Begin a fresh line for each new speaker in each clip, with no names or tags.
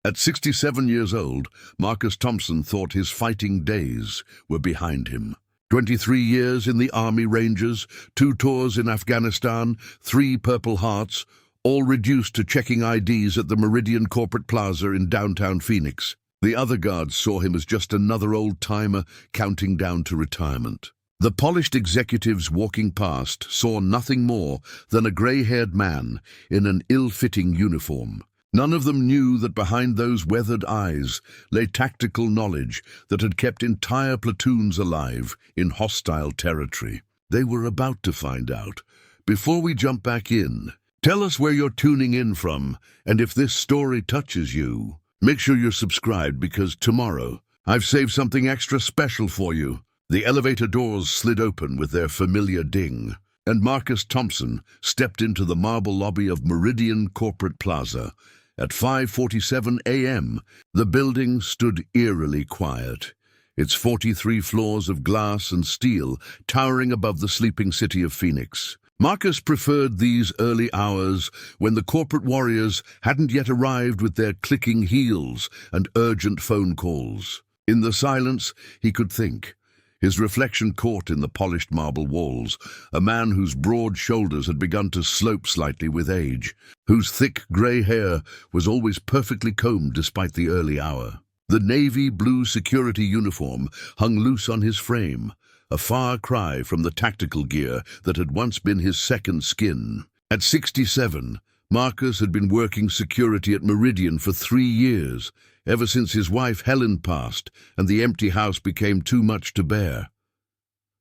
At 67 years old, Marcus Thompson thought his fighting days were behind him. 23 years in the Army Rangers, 2 tours in Afghanistan, 3 Purple Hearts, all reduced to checking IDs at the Meridian Corporate Plaza in downtown Phoenix. The other guards saw him as just another old-timer counting down to retirement. The polished executives walking past saw nothing more than a grey-haired man in an ill-fitting uniform. None of them knew that behind those weathered eyes lay tactical knowledge that had kept entire platoons alive in hostile territory. They were about to find out. Before we jump back in, tell us where you're tuning in from, and if this story touches you, make sure you're subscribed because tomorrow I've saved something extra special for you. The elevator doors slid open with their familiar ding, and Marcus Thompson stepped into the marble lobby of Meridian Corporate Plaza. At 5:47 a.m., the building stood eerily quiet, its 43 floors of glass and steel towering above the sleeping city of Phoenix. Marcus preferred these early hours when the corporate warriors hadn't yet arrived with their clicking heels and urgent phone calls. In the silence, he could think. His reflection caught in the polished marble walls, a man whose broad shoulders had begun to slope slightly with age, whose thick grey hair was always perfectly combed despite the early hour. The navy blue security uniform hung loose on his frame, a far cry from the tactical gear that had once been his second skin. At 67, Marcus had been working security at Meridian for 3 years, ever since his wife Helen passed and the empty house became too much to bear.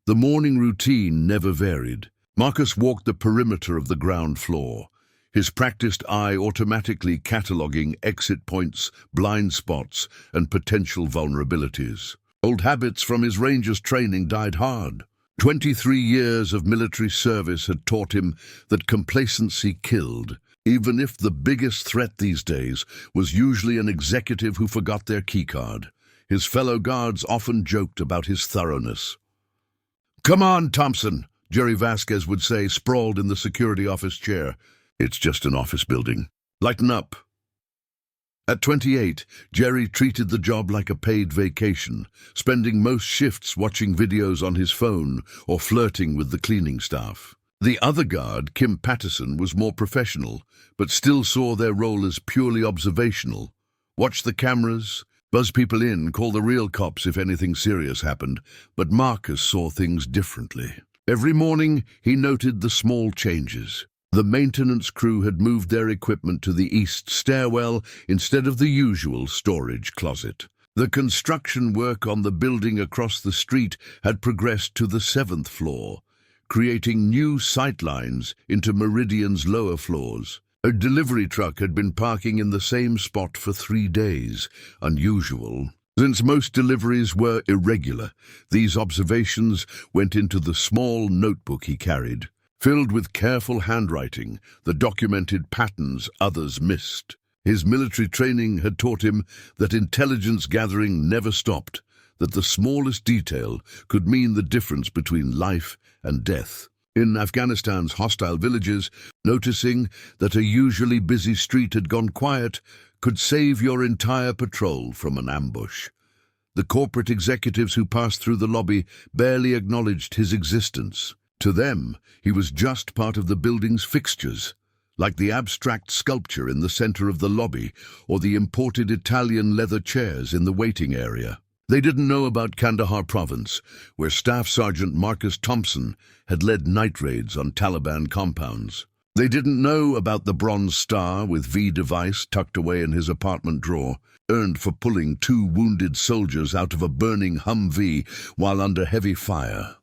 The morning routine never varied. Marcus walked the perimeter of the ground floor, his practiced eye automatically cataloguing exit points, blind spots, and potential vulnerabilities. Old habits from his Rangers training died hard. 23 years of military service had taught him that complacency killed, even if the biggest threat these days was usually an executive who forgot their keycard. His fellow guards often joked about his thoroughness. "Come on, Thompson," Jerry Vasquez would say, sprawled in the security office chair. "It's just an office building. Lighten up." At 28, Jerry treated the job like a paid vacation, spending most shifts watching videos on his phone or flirting with the cleaning staff. The other guard, Kim Patterson, was more professional, but still saw their role as purely observational. Watch the cameras, buzz people in, call the real cops if anything serious happened, but Marcus saw things differently. Every morning, he noted the small changes. The maintenance crew had moved their equipment to the east stairwell instead of the usual storage closet. The construction work on the building across the street had progressed to the 7th floor, creating new sightlines into Meridian's lower floors. A delivery truck had been parking in the same spot for 3 days, unusual. Since most deliveries were irregular, these observations went into the small notebook he carried, filled with careful handwriting that documented patterns others missed. His military training had taught him that intelligence gathering never stopped, that the smallest detail could mean the difference between life and death. In Afghanistan's hostile villages, noticing that a usually busy street had gone quiet could save your entire patrol from an ambush. The corporate executives who passed through the lobby barely acknowledged his existence. To them, he was just part of the building's fixtures, like the abstract sculpture in the center of the lobby or the imported Italian leather chairs in the waiting area. They didn't know about Kandahar province, where Staff Sergeant Marcus Thompson had led night raids on Taliban compounds. They didn't know about the Bronze Star with V device tucked away in his apartment drawer, earned for pulling 2 wounded soldiers out of a burning Humvee while under heavy fire.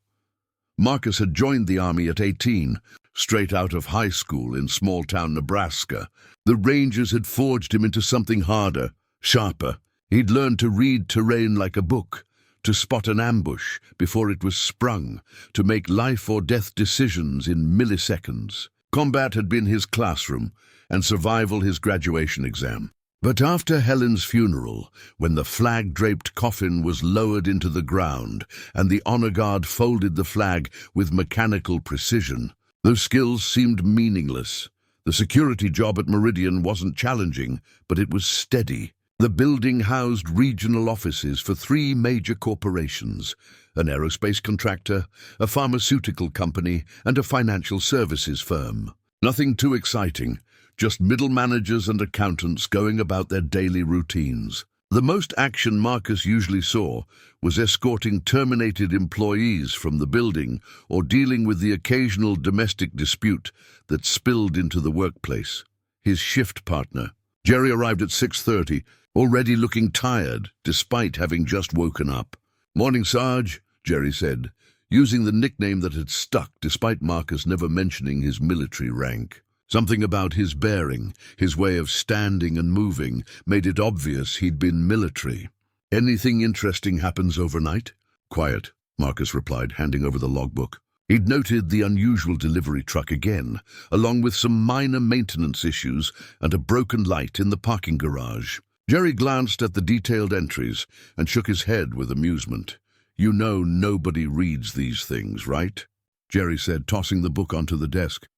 Marcus had joined the Army at 18, straight out of high school in small-town Nebraska. The Rangers had forged him into something harder, sharper. He'd learned to read terrain like a book, to spot an ambush before it was sprung, to make life-or-death decisions in milliseconds. Combat had been his classroom, and survival his graduation exam. But after Helen's funeral, when the flag-draped coffin was lowered into the ground and the honor guard folded the flag with mechanical precision, those skills seemed meaningless. The security job at Meridian wasn't challenging, but it was steady. The building housed regional offices for three major corporations: an aerospace contractor, a pharmaceutical company, and a financial services firm. Nothing too exciting, just middle managers and accountants going about their daily routines. The most action Marcus usually saw was escorting terminated employees from the building or dealing with the occasional domestic dispute that spilled into the workplace. His shift partner, Jerry, arrived at 6:30, already looking tired despite having just woken up. "Morning, Sarge," Jerry said, using the nickname that had stuck despite Marcus never mentioning his military rank. Something about his bearing, his way of standing and moving, made it obvious he'd been military. "Anything interesting happens overnight?" "Quiet," Marcus replied, handing over the logbook. He'd noted the unusual delivery truck again, along with some minor maintenance issues and a broken light in the parking garage. Jerry glanced at the detailed entries and shook his head with amusement. "You know nobody reads these things, right?" Jerry said, tossing the book onto the desk.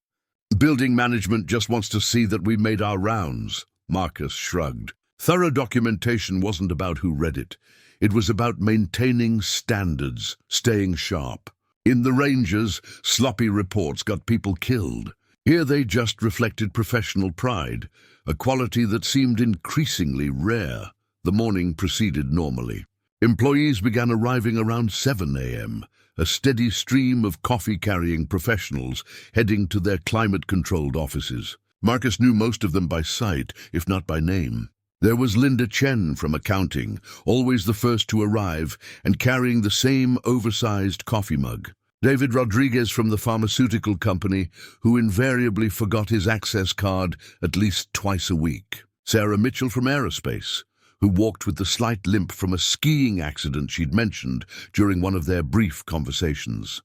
"Building management just wants to see that we made our rounds," Marcus shrugged. Thorough documentation wasn't about who read it. It was about maintaining standards, staying sharp. In the Rangers, sloppy reports got people killed. Here they just reflected professional pride, a quality that seemed increasingly rare. The morning proceeded normally. Employees began arriving around 7 a.m., a steady stream of coffee-carrying professionals heading to their climate-controlled offices. Marcus knew most of them by sight, if not by name. There was Linda Chen from accounting, always the first to arrive and carrying the same oversized coffee mug. David Rodriguez from the pharmaceutical company, who invariably forgot his access card at least twice a week. Sarah Mitchell from aerospace, who walked with the slight limp from a skiing accident she'd mentioned during one of their brief conversations.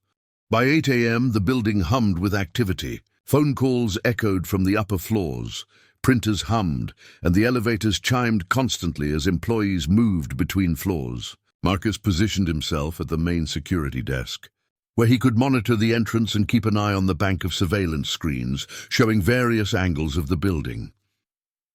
By 8 a.m., the building hummed with activity. Phone calls echoed from the upper floors, printers hummed, and the elevators chimed constantly as employees moved between floors. Marcus positioned himself at the main security desk, where he could monitor the entrance and keep an eye on the bank of surveillance screens showing various angles of the building.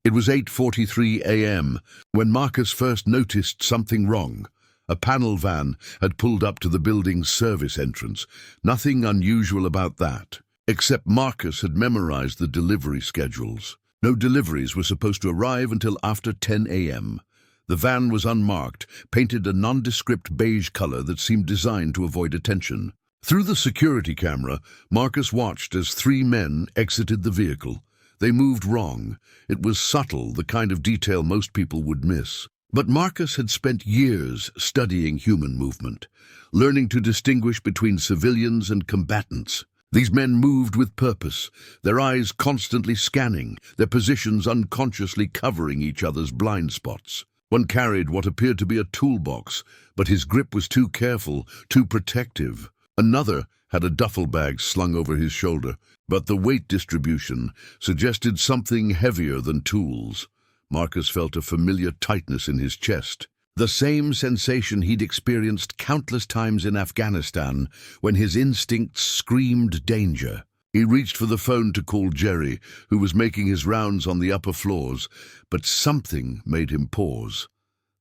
It was 8:43 a.m. when Marcus first noticed something wrong. A panel van had pulled up to the building's service entrance. Nothing unusual about that, except Marcus had memorized the delivery schedules. No deliveries were supposed to arrive until after 10 a.m. The van was unmarked, painted a nondescript beige color that seemed designed to avoid attention. Through the security camera, Marcus watched as 3 men exited the vehicle. They moved wrong. It was subtle, the kind of detail most people would miss. But Marcus had spent years studying human movement, learning to distinguish between civilians and combatants. These men moved with purpose, their eyes constantly scanning, their positions unconsciously covering each other's blind spots. One carried what appeared to be a toolbox, but his grip was too careful, too protective. Another had a duffel bag slung over his shoulder, but the weight distribution suggested something heavier than tools. Marcus felt a familiar tightness in his chest, the same sensation he'd experienced countless times in Afghanistan when his instincts screamed danger. He reached for the phone to call Jerry, who was making his rounds on the upper floors, but something made him pause.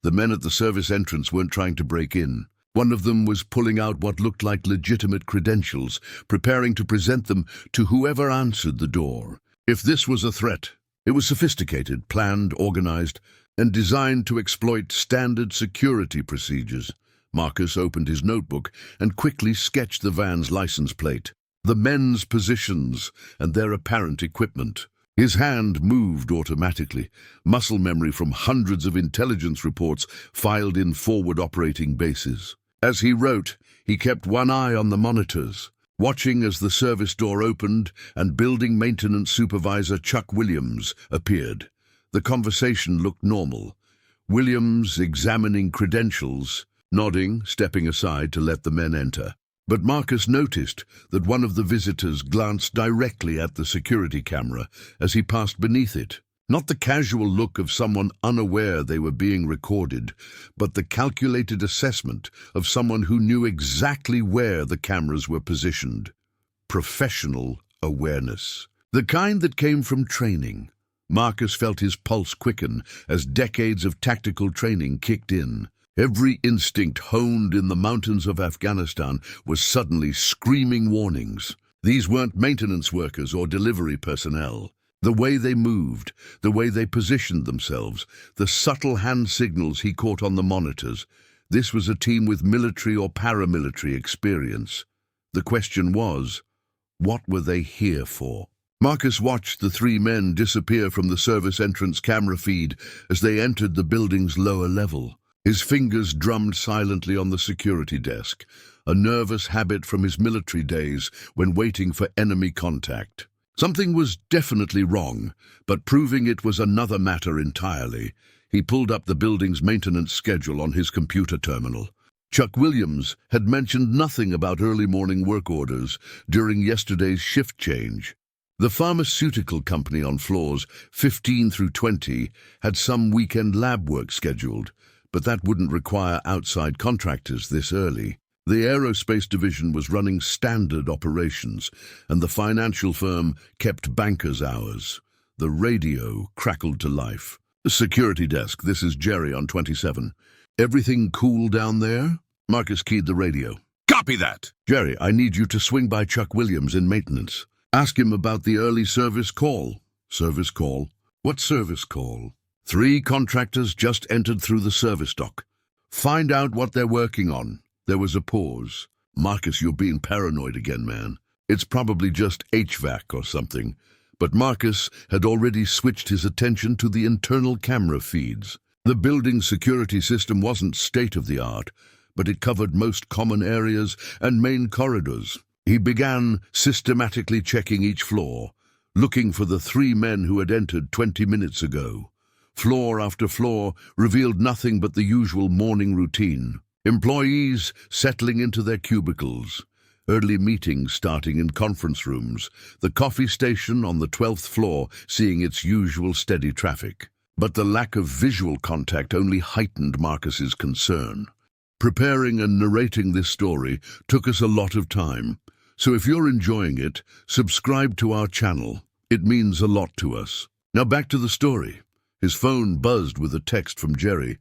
The men at the service entrance weren't trying to break in. One of them was pulling out what looked like legitimate credentials, preparing to present them to whoever answered the door. If this was a threat, it was sophisticated, planned, organized, and designed to exploit standard security procedures. Marcus opened his notebook and quickly sketched the van's license plate, the men's positions, and their apparent equipment. His hand moved automatically, muscle memory from hundreds of intelligence reports filed in forward operating bases. As he wrote, he kept one eye on the monitors, watching as the service door opened and building maintenance supervisor Chuck Williams appeared. The conversation looked normal. Williams examining credentials, nodding, stepping aside to let the men enter. But Marcus noticed that one of the visitors glanced directly at the security camera as he passed beneath it. Not the casual look of someone unaware they were being recorded, but the calculated assessment of someone who knew exactly where the cameras were positioned. Professional awareness. The kind that came from training. Marcus felt his pulse quicken as decades of tactical training kicked in. Every instinct honed in the mountains of Afghanistan was suddenly screaming warnings. These weren't maintenance workers or delivery personnel. The way they moved, the way they positioned themselves, the subtle hand signals he caught on the monitors. This was a team with military or paramilitary experience. The question was, what were they here for? Marcus watched the three men disappear from the service entrance camera feed as they entered the building's lower level. His fingers drummed silently on the security desk, a nervous habit from his military days when waiting for enemy contact. Something was definitely wrong, but proving it was another matter entirely. He pulled up the building's maintenance schedule on his computer terminal. Chuck Williams had mentioned nothing about early morning work orders during yesterday's shift change. The pharmaceutical company on floors 15 through 20 had some weekend lab work scheduled, but that wouldn't require outside contractors this early. The aerospace division was running standard operations, and the financial firm kept bankers' hours. The radio crackled to life. Security desk, this is Jerry on 27. Everything cool down there? Marcus keyed the radio.
Copy that!
Jerry, I need you to swing by Chuck Williams in maintenance. Ask him about the early service call. Service call? What service call? 3 contractors just entered through the service dock. Find out what they're working on. There was a pause. Marcus, you're being paranoid again, man. It's probably just HVAC or something. But Marcus had already switched his attention to the internal camera feeds. The building's security system wasn't state-of-the-art, but it covered most common areas and main corridors. He began systematically checking each floor, looking for the 3 men who had entered 20 minutes ago. Floor after floor revealed nothing but the usual morning routine. Employees settling into their cubicles, early meetings starting in conference rooms, the coffee station on the 12th floor seeing its usual steady traffic. But the lack of visual contact only heightened Marcus's concern. Preparing and narrating this story took us a lot of time, so if you're enjoying it, subscribe to our channel. It means a lot to us. Now back to the story. His phone buzzed with a text from Jerry.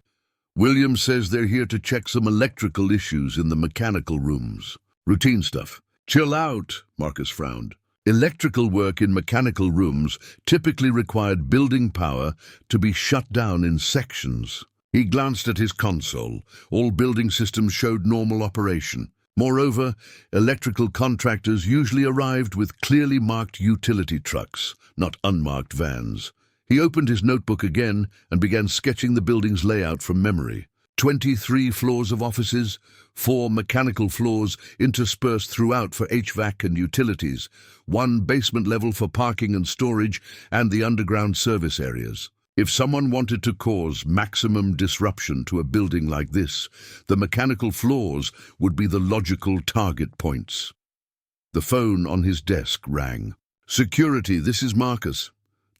Williams says they're here to check some electrical issues in the mechanical rooms. Routine stuff. Chill out, Marcus frowned. Electrical work in mechanical rooms typically required building power to be shut down in sections. He glanced at his console. All building systems showed normal operation. Moreover, electrical contractors usually arrived with clearly marked utility trucks, not unmarked vans. He opened his notebook again and began sketching the building's layout from memory. 23 floors of offices, 4 mechanical floors interspersed throughout for HVAC and utilities, 1 basement level for parking and storage, and the underground service areas. If someone wanted to cause maximum disruption to a building like this, the mechanical floors would be the logical target points. The phone on his desk rang. Security, this is Marcus.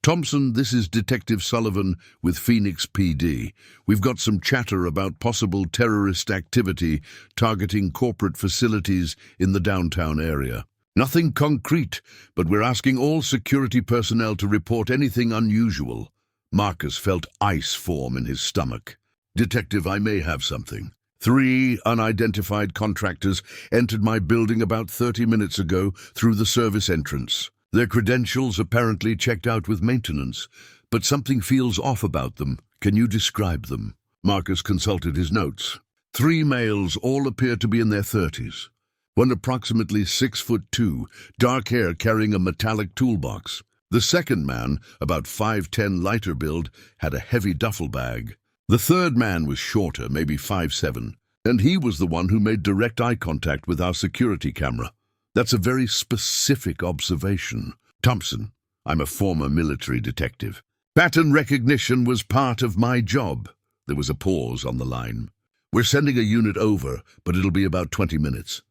Thompson, this is Detective Sullivan with Phoenix PD. We've got some chatter about possible terrorist activity targeting corporate facilities in the downtown area. Nothing concrete, but we're asking all security personnel to report anything unusual. Marcus felt ice form in his stomach. Detective, I may have something. 3 unidentified contractors entered my building about 30 minutes ago through the service entrance. Their credentials apparently checked out with maintenance, but something feels off about them. Can you describe them? Marcus consulted his notes. 3 males, all appear to be in their 30s. One approximately 6'2", dark hair carrying a metallic toolbox. The second man, about 5'10", lighter build, had a heavy duffel bag. The third man was shorter, maybe 5'7", and he was the one who made direct eye contact with our security camera. That's a very specific observation. Thompson, I'm a former military detective. Pattern recognition was part of my job. There was a pause on the line. We're sending a unit over, but it'll be about 20 minutes.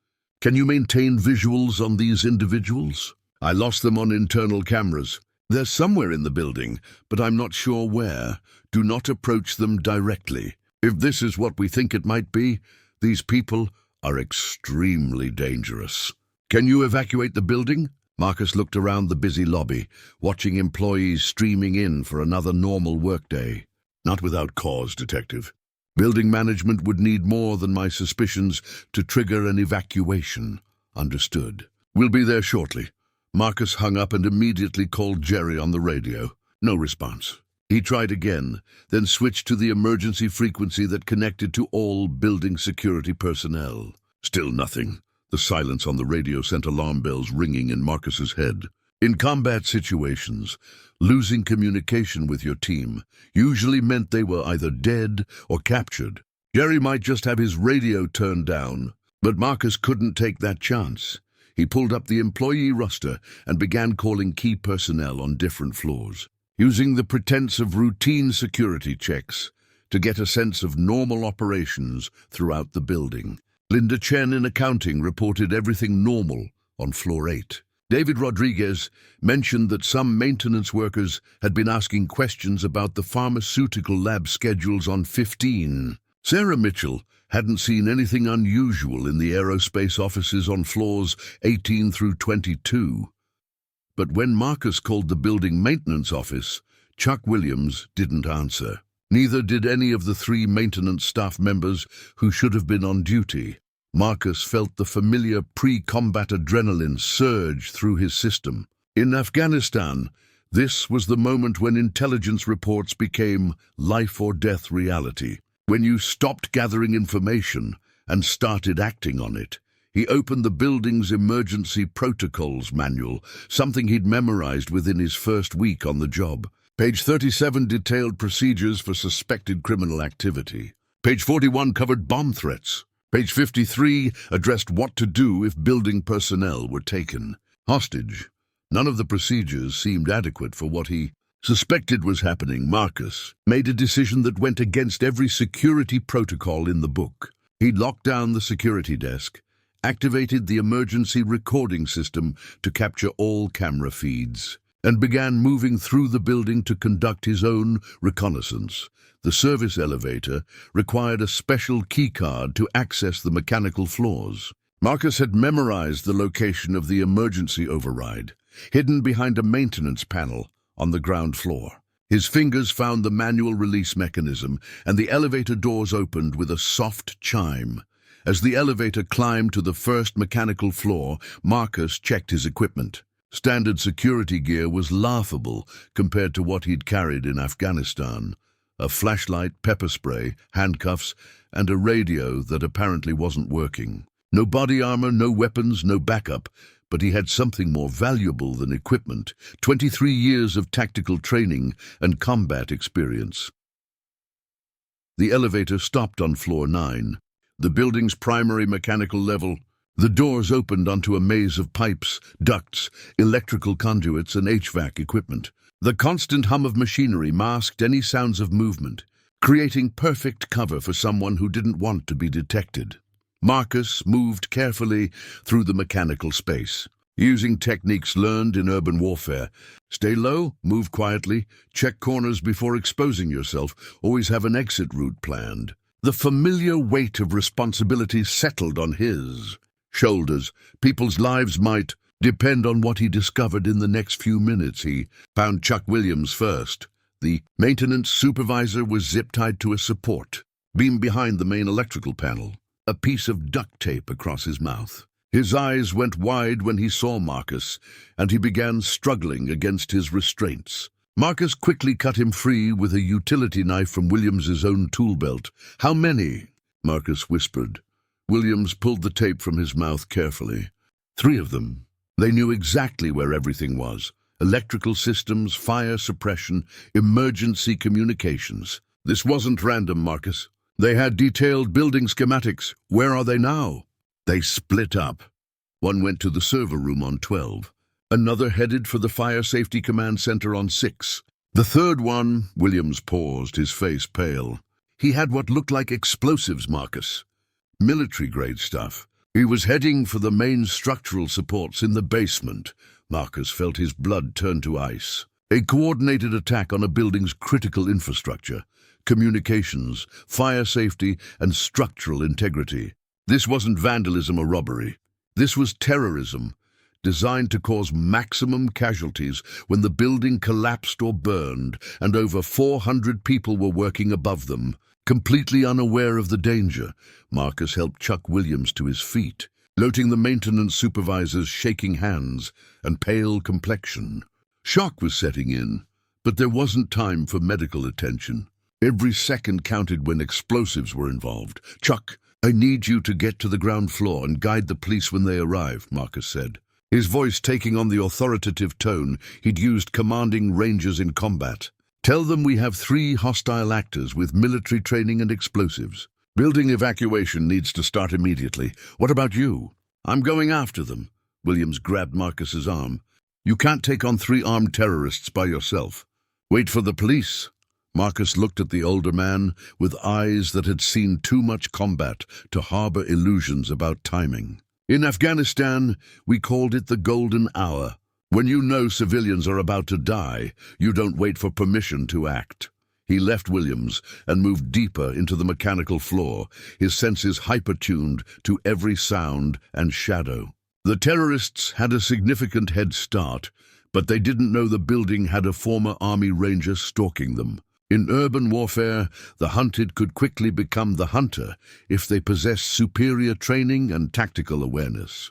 Can you maintain visuals on these individuals? I lost them on internal cameras. They're somewhere in the building, but I'm not sure where. Do not approach them directly. If this is what we think it might be, these people are extremely dangerous. Can you evacuate the building? Marcus looked around the busy lobby, watching employees streaming in for another normal workday. Not without cause, Detective. Building management would need more than my suspicions to trigger an evacuation. Understood. We'll be there shortly. Marcus hung up and immediately called Jerry on the radio. No response. He tried again, then switched to the emergency frequency that connected to all building security personnel. Still nothing. The silence on the radio sent alarm bells ringing in Marcus's head. In combat situations, losing communication with your team usually meant they were either dead or captured. Jerry might just have his radio turned down, but Marcus couldn't take that chance. He pulled up the employee roster and began calling key personnel on different floors, using the pretense of routine security checks to get a sense of normal operations throughout the building. Linda Chen in accounting reported everything normal on floor 8. David Rodriguez mentioned that some maintenance workers had been asking questions about the pharmaceutical lab schedules on 15. Sarah Mitchell hadn't seen anything unusual in the aerospace offices on floors 18 through 22. But when Marcus called the building maintenance office, Chuck Williams didn't answer. Neither did any of the 3 maintenance staff members who should have been on duty. Marcus felt the familiar pre-combat adrenaline surge through his system. In Afghanistan, this was the moment when intelligence reports became life-or-death reality. When you stopped gathering information and started acting on it. He opened the building's emergency protocols manual, something he'd memorized within his first week on the job. Page 37 detailed procedures for suspected criminal activity. Page 41 covered bomb threats. Page 53 addressed what to do if building personnel were taken hostage. None of the procedures seemed adequate for what he suspected was happening. Marcus made a decision that went against every security protocol in the book. He locked down the security desk, activated the emergency recording system to capture all camera feeds, and began moving through the building to conduct his own reconnaissance. The service elevator required a special keycard to access the mechanical floors. Marcus had memorized the location of the emergency override, hidden behind a maintenance panel on the ground floor. His fingers found the manual release mechanism, and the elevator doors opened with a soft chime. As the elevator climbed to the first mechanical floor, Marcus checked his equipment. Standard security gear was laughable compared to what he'd carried in Afghanistan. A flashlight, pepper spray, handcuffs, and a radio that apparently wasn't working. No body armor, no weapons, no backup, but he had something more valuable than equipment: 23 years of tactical training and combat experience. The elevator stopped on floor 9. The building's primary mechanical level. The doors opened onto a maze of pipes, ducts, electrical conduits, and HVAC equipment. The constant hum of machinery masked any sounds of movement, creating perfect cover for someone who didn't want to be detected. Marcus moved carefully through the mechanical space, using techniques learned in urban warfare. Stay low, move quietly, check corners before exposing yourself, always have an exit route planned. The familiar weight of responsibility settled on his shoulders. People's lives might depend on what he discovered in the next few minutes. He found Chuck Williams first. The maintenance supervisor was zip-tied to a support beam behind the main electrical panel, a piece of duct tape across his mouth. His eyes went wide when he saw Marcus, and he began struggling against his restraints. Marcus quickly cut him free with a utility knife from Williams's own tool belt. "How many?" Marcus whispered. Williams pulled the tape from his mouth carefully. 3 of them. They knew exactly where everything was. Electrical systems, fire suppression, emergency communications. This wasn't random, Marcus. They had detailed building schematics. Where are they now? They split up. One went to the server room on 12. Another headed for the Fire Safety Command Center on 6. The third one, Williams paused, his face pale. He had what looked like explosives, Marcus. Military-grade stuff. He was heading for the main structural supports in the basement. Marcus felt his blood turn to ice. A coordinated attack on a building's critical infrastructure. Communications, fire safety, and structural integrity. This wasn't vandalism or robbery. This was terrorism. designed to cause maximum casualties when the building collapsed or burned, and over 400 people were working above them. Completely unaware of the danger, Marcus helped Chuck Williams to his feet, noting the maintenance supervisor's shaking hands and pale complexion. Shock was setting in, but there wasn't time for medical attention. Every second counted when explosives were involved. "Chuck, I need you to get to the ground floor and guide the police when they arrive," Marcus said, his voice taking on the authoritative tone he'd used commanding Rangers in combat. "Tell them we have 3 hostile actors with military training and explosives. Building evacuation needs to start immediately. What about you?" "I'm going after them." Williams grabbed Marcus's arm. "You can't take on 3 armed terrorists by yourself. Wait for the police." Marcus looked at the older man with eyes that had seen too much combat to harbor illusions about timing. "In Afghanistan, we called it the golden hour. When you know civilians are about to die, you don't wait for permission to act." He left Williams and moved deeper into the mechanical floor, his senses hyper-tuned to every sound and shadow. The terrorists had a significant head start, but they didn't know the building had a former Army Ranger stalking them. In urban warfare, the hunted could quickly become the hunter if they possessed superior training and tactical awareness.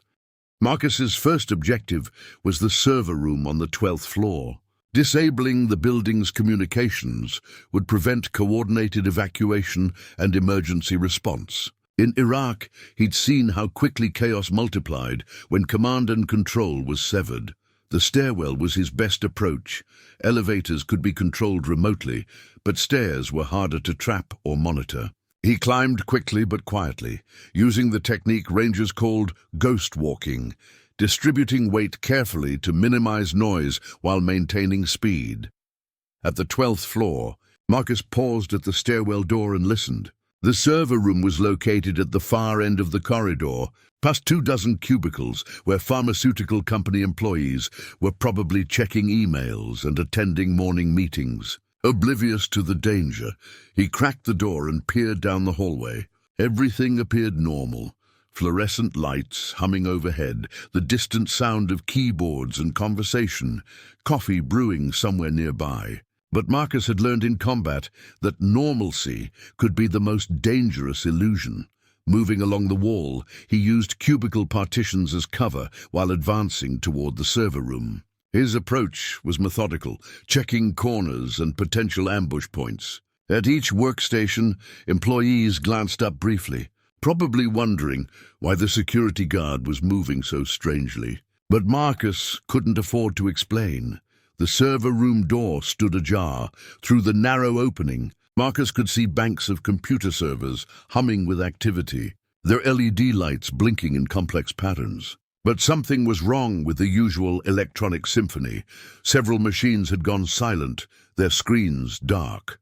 Marcus's first objective was the server room on the 12th floor. Disabling the building's communications would prevent coordinated evacuation and emergency response. In Iraq, he'd seen how quickly chaos multiplied when command and control was severed. The stairwell was his best approach. Elevators could be controlled remotely, but stairs were harder to trap or monitor. He climbed quickly but quietly, using the technique Rangers called ghost walking, distributing weight carefully to minimize noise while maintaining speed. At the 12th floor, Marcus paused at the stairwell door and listened. The server room was located at the far end of the corridor, past 24 cubicles where pharmaceutical company employees were probably checking emails and attending morning meetings. Oblivious to the danger, he cracked the door and peered down the hallway. Everything appeared normal. Fluorescent lights humming overhead, the distant sound of keyboards and conversation, coffee brewing somewhere nearby. But Marcus had learned in combat that normalcy could be the most dangerous illusion. Moving along the wall, he used cubicle partitions as cover while advancing toward the server room. His approach was methodical, checking corners and potential ambush points. At each workstation, employees glanced up briefly, probably wondering why the security guard was moving so strangely. But Marcus couldn't afford to explain. The server room door stood ajar. Through the narrow opening, Marcus could see banks of computer servers humming with activity, their LED lights blinking in complex patterns. But something was wrong with the usual electronic symphony. Several machines had gone silent, their screens dark.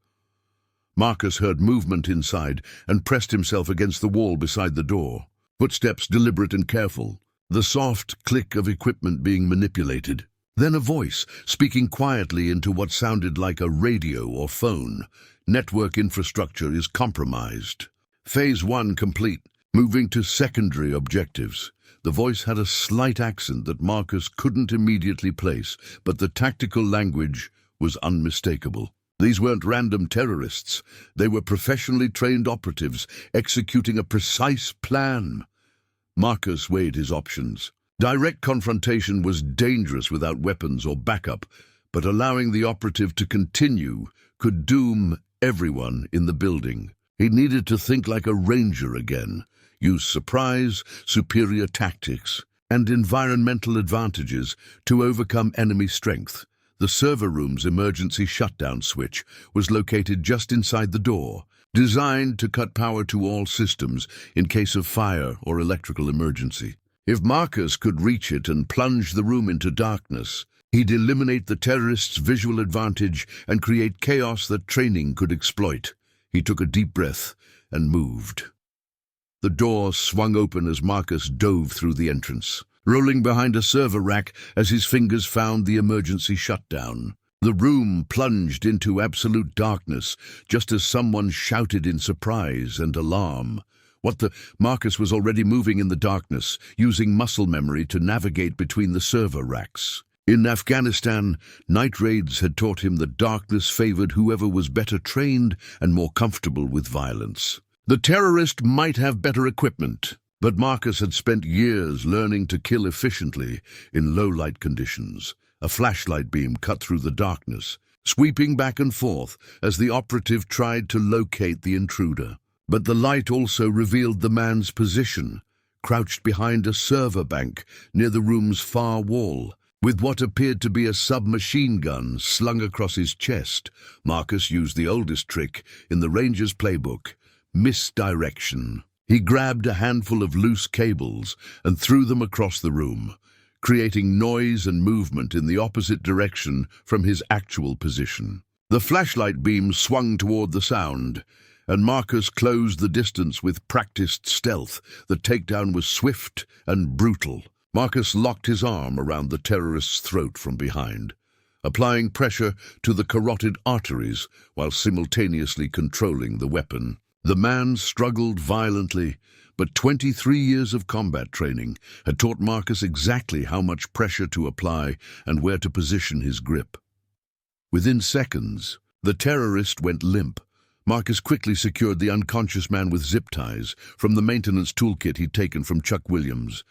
Marcus heard movement inside and pressed himself against the wall beside the door. Footsteps deliberate and careful, the soft click of equipment being manipulated. Then a voice, speaking quietly into what sounded like a radio or phone. "Network infrastructure is compromised. Phase 1 complete. Moving to secondary objectives." The voice had a slight accent that Marcus couldn't immediately place, but the tactical language was unmistakable. These weren't random terrorists. They were professionally trained operatives executing a precise plan. Marcus weighed his options. Direct confrontation was dangerous without weapons or backup, but allowing the operative to continue could doom everyone in the building. He needed to think like a ranger again, use surprise, superior tactics, and environmental advantages to overcome enemy strength. The server room's emergency shutdown switch was located just inside the door, designed to cut power to all systems in case of fire or electrical emergency. If Marcus could reach it and plunge the room into darkness, he'd eliminate the terrorists' visual advantage and create chaos that training could exploit. He took a deep breath and moved. The door swung open as Marcus dove through the entrance, rolling behind a server rack as his fingers found the emergency shutdown. The room plunged into absolute darkness just as someone shouted in surprise and alarm. Marcus was already moving in the darkness, using muscle memory to navigate between the server racks. In Afghanistan, night raids had taught him that darkness favored whoever was better trained and more comfortable with violence. The terrorist might have better equipment, but Marcus had spent years learning to kill efficiently in low-light conditions. A flashlight beam cut through the darkness, sweeping back and forth as the operative tried to locate the intruder. But the light also revealed the man's position, crouched behind a server bank near the room's far wall, with what appeared to be a submachine gun slung across his chest. Marcus used the oldest trick in the Ranger's playbook, misdirection. He grabbed a handful of loose cables and threw them across the room, creating noise and movement in the opposite direction from his actual position. The flashlight beam swung toward the sound, and Marcus closed the distance with practiced stealth. The takedown was swift and brutal. Marcus locked his arm around the terrorist's throat from behind, applying pressure to the carotid arteries while simultaneously controlling the weapon. The man struggled violently, but 23 years of combat training had taught Marcus exactly how much pressure to apply and where to position his grip. Within seconds, the terrorist went limp. Marcus quickly secured the unconscious man with zip ties from the maintenance toolkit he'd taken from Chuck Williams,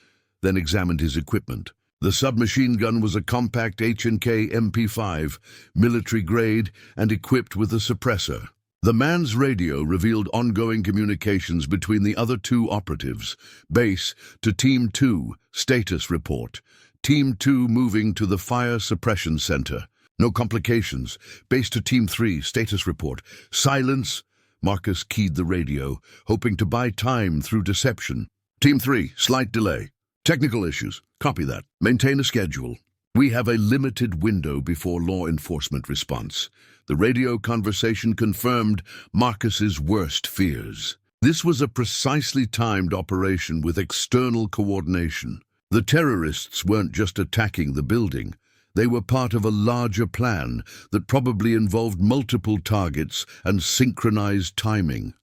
then examined his equipment. The submachine gun was a compact H&K MP5, military grade and equipped with a suppressor. The man's radio revealed ongoing communications between the other two operatives. Base to Team 2, status report. Team 2 moving to the fire suppression center. No complications. Base to Team 3, status report. Silence. Marcus keyed the radio, hoping to buy time through deception. Team 3, slight delay. Technical issues. Copy that. Maintain a schedule. We have a limited window before law enforcement response. The radio conversation confirmed Marcus's worst fears. This was a precisely timed operation with external coordination. The terrorists weren't just attacking the building. They were part of a larger plan that probably involved multiple targets and synchronized timing.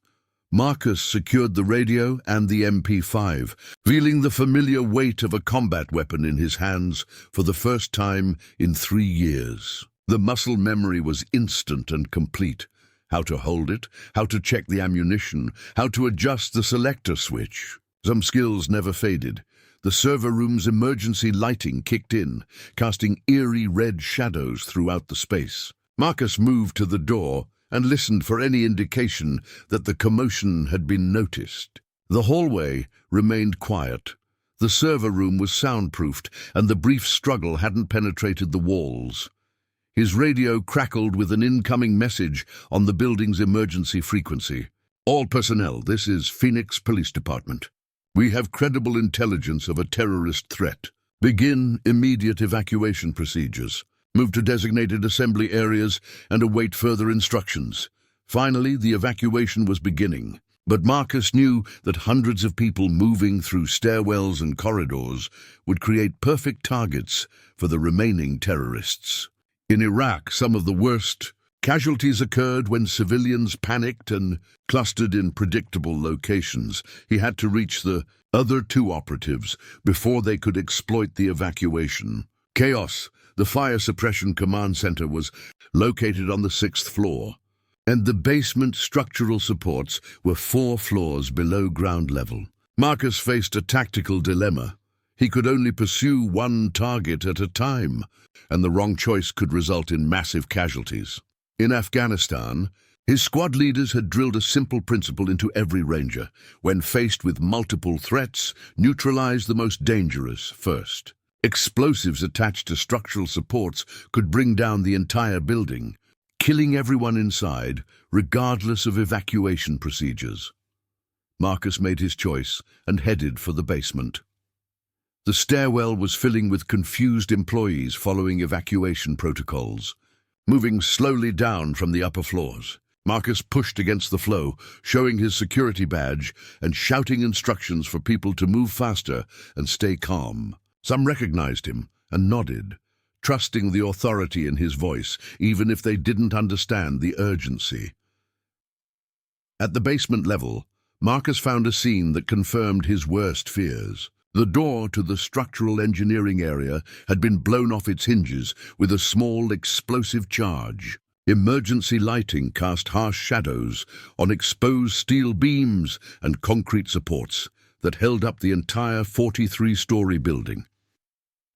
Marcus secured the radio and the MP5, feeling the familiar weight of a combat weapon in his hands for the first time in 3 years. The muscle memory was instant and complete. How to hold it, how to check the ammunition, how to adjust the selector switch. Some skills never faded. The server room's emergency lighting kicked in, casting eerie red shadows throughout the space. Marcus moved to the door and listened for any indication that the commotion had been noticed. The hallway remained quiet. The server room was soundproofed, and the brief struggle hadn't penetrated the walls. His radio crackled with an incoming message on the building's emergency frequency. All personnel, this is Phoenix Police Department. We have credible intelligence of a terrorist threat. Begin immediate evacuation procedures. Move to designated assembly areas and await further instructions. Finally, the evacuation was beginning, but Marcus knew that hundreds of people moving through stairwells and corridors would create perfect targets for the remaining terrorists. In Iraq, some of the worst casualties occurred when civilians panicked and clustered in predictable locations. He had to reach the other two operatives before they could exploit the evacuation. Chaos. The fire suppression command center was located on the 6th floor, and the basement structural supports were 4 floors below ground level. Marcus faced a tactical dilemma. He could only pursue one target at a time, and the wrong choice could result in massive casualties. In Afghanistan, his squad leaders had drilled a simple principle into every ranger. When faced with multiple threats, neutralize the most dangerous first. Explosives attached to structural supports could bring down the entire building, killing everyone inside, regardless of evacuation procedures. Marcus made his choice and headed for the basement. The stairwell was filling with confused employees following evacuation protocols. Moving slowly down from the upper floors, Marcus pushed against the flow, showing his security badge and shouting instructions for people to move faster and stay calm. Some recognized him and nodded, trusting the authority in his voice, even if they didn't understand the urgency. At the basement level, Marcus found a scene that confirmed his worst fears. The door to the structural engineering area had been blown off its hinges with a small explosive charge. Emergency lighting cast harsh shadows on exposed steel beams and concrete supports that held up the entire 43-story building.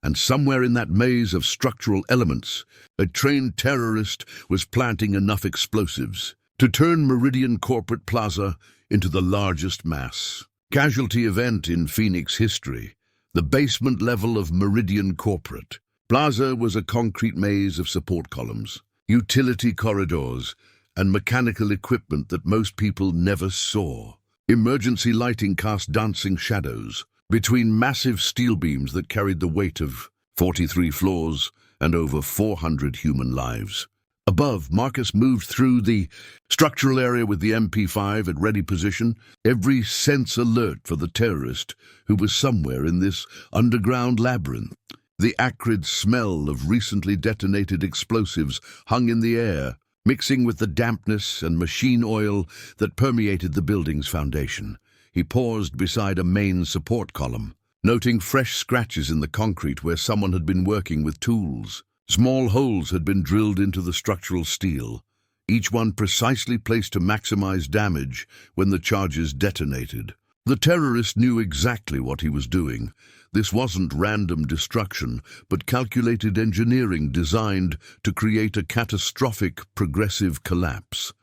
And somewhere in that maze of structural elements, a trained terrorist was planting enough explosives to turn Meridian Corporate Plaza into the largest mass casualty event in Phoenix history. The basement level of Meridian Corporate Plaza was a concrete maze of support columns, utility corridors, and mechanical equipment that most people never saw. Emergency lighting cast dancing shadows between massive steel beams that carried the weight of 43 floors and over 400 human lives. Above, Marcus moved through the structural area with the MP5 at ready position, every sense alert for the terrorist who was somewhere in this underground labyrinth. The acrid smell of recently detonated explosives hung in the air, mixing with the dampness and machine oil that permeated the building's foundation. He paused beside a main support column, noting fresh scratches in the concrete where someone had been working with tools. Small holes had been drilled into the structural steel, each one precisely placed to maximize damage when the charges detonated. The terrorist knew exactly what he was doing. This wasn't random destruction, but calculated engineering designed to create a catastrophic, progressive collapse.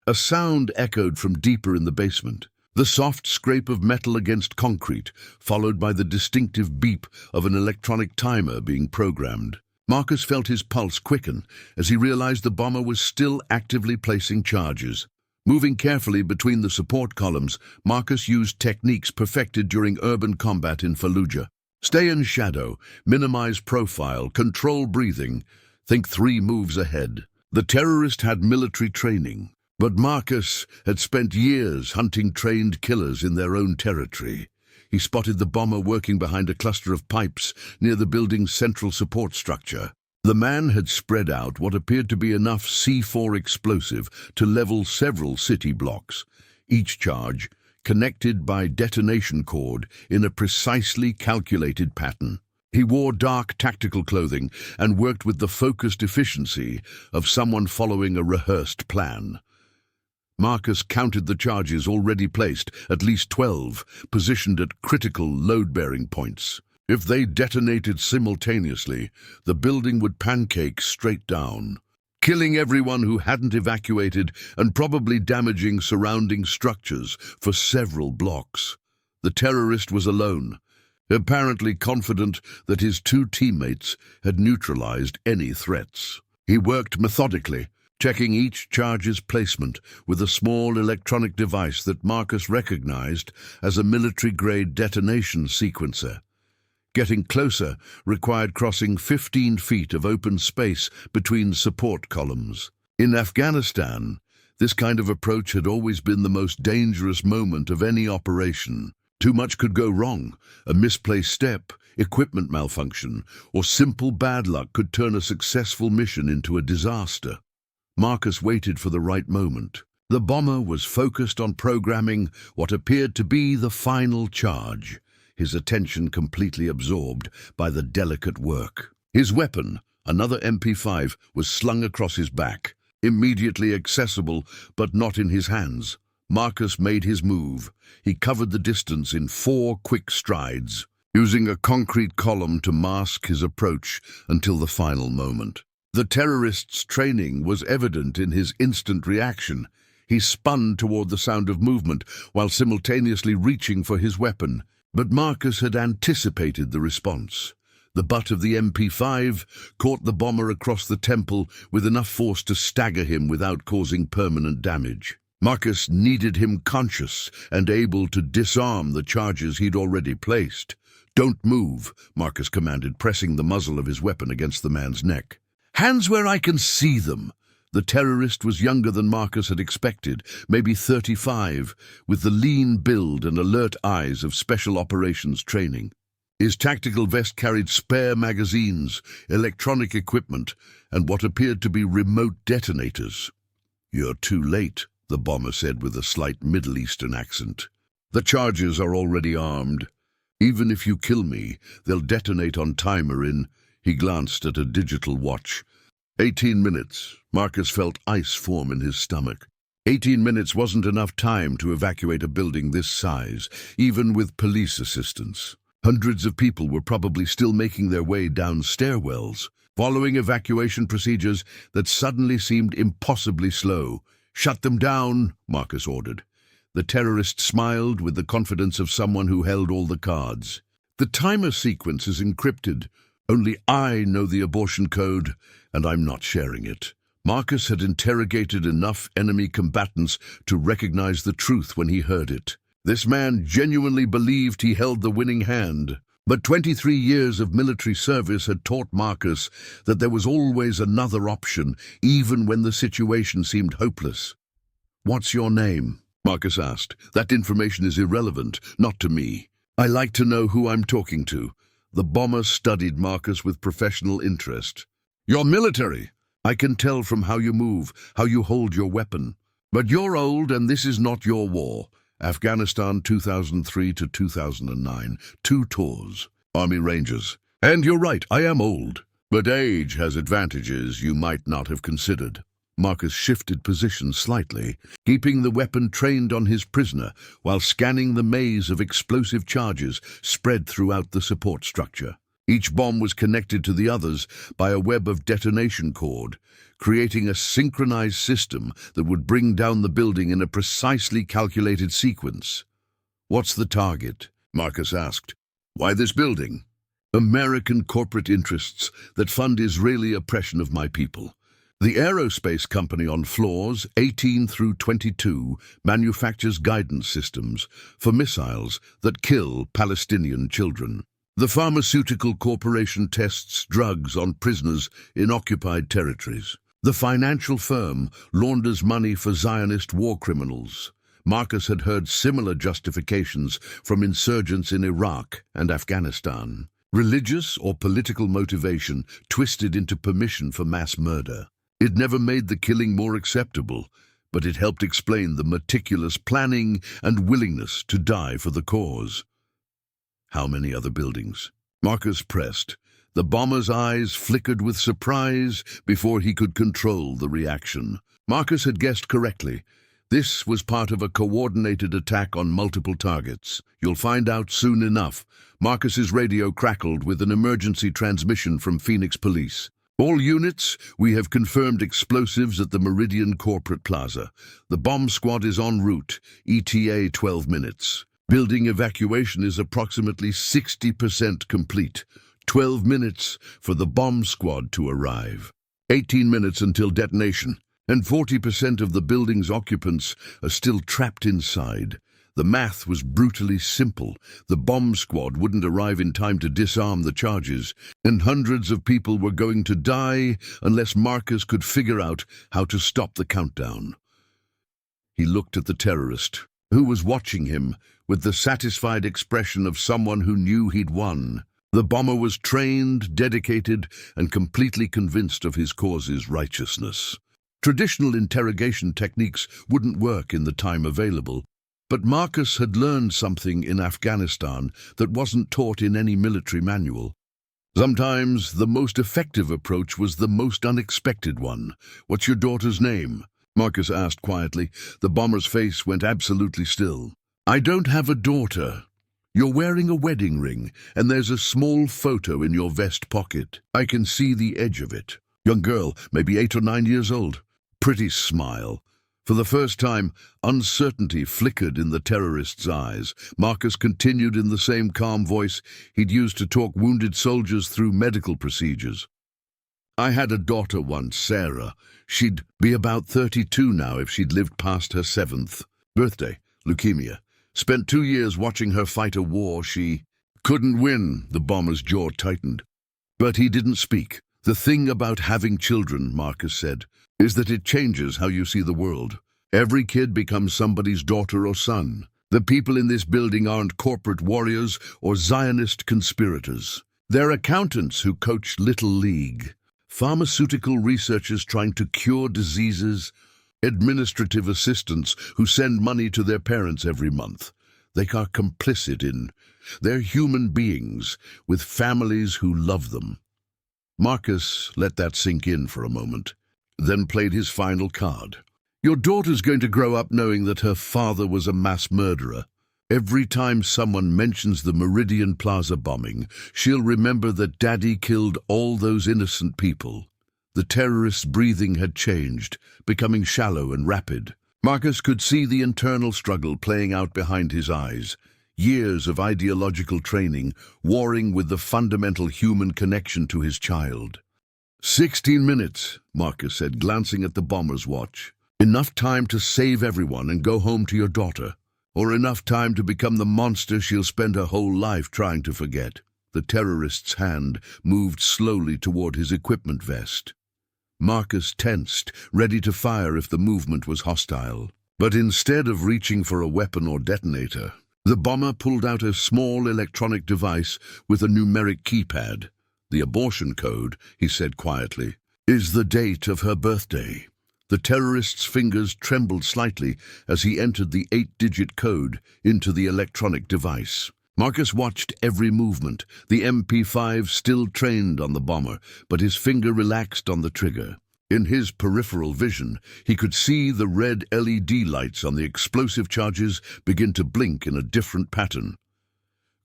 A sound echoed from deeper in the basement, the soft scrape of metal against concrete, followed by the distinctive beep of an electronic timer being programmed. Marcus felt his pulse quicken as he realized the bomber was still actively placing charges. Moving carefully between the support columns, Marcus used techniques perfected during urban combat in Fallujah. Stay in shadow, minimize profile, control breathing, think 3 moves ahead. The terrorist had military training, but Marcus had spent years hunting trained killers in their own territory. He spotted the bomber working behind a cluster of pipes near the building's central support structure. The man had spread out what appeared to be enough C4 explosive to level several city blocks, each charge connected by detonation cord in a precisely calculated pattern. He wore dark tactical clothing and worked with the focused efficiency of someone following a rehearsed plan. Marcus counted the charges already placed, at least 12, positioned at critical load-bearing points. If they detonated simultaneously, the building would pancake straight down, killing everyone who hadn't evacuated and probably damaging surrounding structures for several blocks. The terrorist was alone, apparently confident that his 2 teammates had neutralized any threats. He worked methodically, checking each charge's placement with a small electronic device that Marcus recognized as a military-grade detonation sequencer. Getting closer required crossing 15 feet of open space between support columns. In Afghanistan, this kind of approach had always been the most dangerous moment of any operation. Too much could go wrong. A misplaced step, equipment malfunction, or simple bad luck could turn a successful mission into a disaster. Marcus waited for the right moment. The bomber was focused on programming what appeared to be the final charge, his attention completely absorbed by the delicate work. His weapon, another MP5, was slung across his back, immediately accessible but not in his hands. Marcus made his move. He covered the distance in 4 quick strides, using a concrete column to mask his approach until the final moment. The terrorist's training was evident in his instant reaction. He spun toward the sound of movement while simultaneously reaching for his weapon. But Marcus had anticipated the response. The butt of the MP5 caught the bomber across the temple with enough force to stagger him without causing permanent damage. Marcus needed him conscious and able to disarm the charges he'd already placed. "Don't move," Marcus commanded, pressing the muzzle of his weapon against the man's neck. "Hands where I can see them." The terrorist was younger than Marcus had expected, maybe 35, with the lean build and alert eyes of special operations training. His tactical vest carried spare magazines, electronic equipment, and what appeared to be remote detonators. "You're too late," the bomber said with a slight Middle Eastern accent. The charges are already armed. Even if you kill me, they'll detonate on timer in... He glanced at a digital watch. 18 minutes. Marcus felt ice form in his stomach. 18 minutes wasn't enough time to evacuate a building this size, even with police assistance. Hundreds of people were probably still making their way down stairwells, following evacuation procedures that suddenly seemed impossibly slow. "Shut them down," Marcus ordered. The terrorist smiled with the confidence of someone who held all the cards. "The timer sequence is encrypted. Only I know the abortion code, and I'm not sharing it." Marcus had interrogated enough enemy combatants to recognize the truth when he heard it. This man genuinely believed he held the winning hand. But 23 years of military service had taught Marcus that there was always another option, even when the situation seemed hopeless. "What's your name?" Marcus asked. "That information is irrelevant, not to me. I like to know who I'm talking to." The bomber studied Marcus with professional interest. "You're military. I can tell from how you move, how you hold your weapon. But you're old, and this is not your war. Afghanistan 2003 to 2009, 2 tours, Army Rangers. And you're right, I am old. But age has advantages you might not have considered." Marcus shifted position slightly, keeping the weapon trained on his prisoner while scanning the maze of explosive charges spread throughout the support structure. Each bomb was connected to the others by a web of detonation cord, creating a synchronized system that would bring down the building in a precisely calculated sequence. "What's the target?" Marcus asked. "Why this building?" "American corporate interests that fund Israeli oppression of my people. The aerospace company on floors 18 through 22 manufactures guidance systems for missiles that kill Palestinian children. The pharmaceutical corporation tests drugs on prisoners in occupied territories. The financial firm launders money for Zionist war criminals." Marcus had heard similar justifications from insurgents in Iraq and Afghanistan. Religious or political motivation twisted into permission for mass murder. It never made the killing more acceptable, but it helped explain the meticulous planning and willingness to die for the cause. "How many other buildings?" Marcus pressed. The bomber's eyes flickered with surprise before he could control the reaction. Marcus had guessed correctly. This was part of a coordinated attack on multiple targets. "You'll find out soon enough." Marcus's radio crackled with an emergency transmission from Phoenix Police. "All units, we have confirmed explosives at the Meridian Corporate Plaza. The bomb squad is en route, ETA 12 minutes. Building evacuation is approximately 60% complete. 12 minutes for the bomb squad to arrive. 18 minutes until detonation, and 40% of the building's occupants are still trapped inside. The math was brutally simple. The bomb squad wouldn't arrive in time to disarm the charges, and hundreds of people were going to die unless Marcus could figure out how to stop the countdown." He looked at the terrorist, who was watching him with the satisfied expression of someone who knew he'd won. The bomber was trained, dedicated, and completely convinced of his cause's righteousness. Traditional interrogation techniques wouldn't work in the time available, but Marcus had learned something in Afghanistan that wasn't taught in any military manual. Sometimes the most effective approach was the most unexpected one. "What's your daughter's name?" Marcus asked quietly. The bomber's face went absolutely still. "I don't have a daughter. You're wearing a wedding ring, and there's a small photo in your vest pocket. I can see the edge of it. Young girl, maybe 8 or 9 years old. Pretty smile." For the first time, uncertainty flickered in the terrorist's eyes. Marcus continued in the same calm voice he'd used to talk wounded soldiers through medical procedures. "I had a daughter once, Sarah. She'd be about 32 now if she'd lived past her 7th birthday. Leukemia. Spent 2 years watching her fight a war she couldn't win." The bomber's jaw tightened. But he didn't speak. "The thing about having children," Marcus said, "is that it changes how you see the world. Every kid becomes somebody's daughter or son. The people in this building aren't corporate warriors or Zionist conspirators. They're accountants who coach Little League, pharmaceutical researchers trying to cure diseases, administrative assistants who send money to their parents every month. They are complicit in. They're human beings with families who love them. Marcus let that sink in for a moment, then played his final card. Your daughter's going to grow up knowing that her father was a mass murderer. Every time someone mentions the Meridian Plaza bombing, she'll remember that Daddy killed all those innocent people. The terrorist's breathing had changed, becoming shallow and rapid. Marcus could see the internal struggle playing out behind his eyes. Years of ideological training, warring with the fundamental human connection to his child. 16 minutes, Marcus said, glancing at the bomber's watch. Enough time to save everyone and go home to your daughter. Or enough time to become the monster she'll spend her whole life trying to forget. The terrorist's hand moved slowly toward his equipment vest. Marcus tensed, ready to fire if the movement was hostile. But instead of reaching for a weapon or detonator, the bomber pulled out a small electronic device with a numeric keypad. The abortion code, he said quietly, is the date of her birthday. The terrorist's fingers trembled slightly as he entered the 8-digit code into the electronic device. Marcus watched every movement, the MP5 still trained on the bomber, but his finger relaxed on the trigger. In his peripheral vision, he could see the red LED lights on the explosive charges begin to blink in a different pattern.